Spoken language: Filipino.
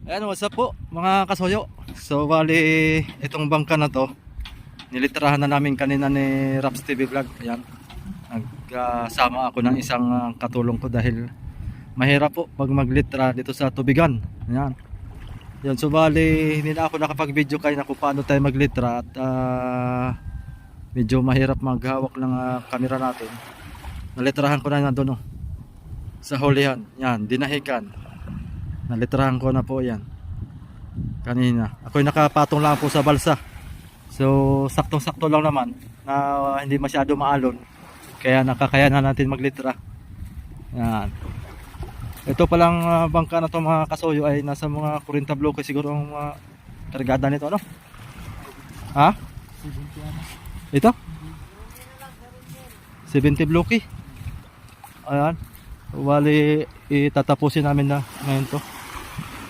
Ayan, what's up po mga kasoyo. So bali itong bangka na to nilitirahan na namin kanina ni Raps TV Vlog. Ayan, nagsama ako ng isang katulong ko dahil mahirap po pag maglitra dito sa tubigan. Ayan, yun, so bali hindi na ako nakapag video kaya na kung paano tayo maglitra. At medyo mahirap maghawak ng camera natin. Nalitrahan ko na doon, sa hulihan. Yan, dinahikan. Nalitrahan ko na po yan kanina. Ako'y nakapatong lang po sa balsa. So saktong-sakto lang naman na hindi masyado maalon. Kaya nakakayanan natin maglitra. Yan. Ito palang bangka na to mga kasoyo ay nasa mga 40 bloke siguro ang kargada nito, ano? Ha? Ito? 70 bloke. Ayan. Bali itatapusin namin na ngayon to.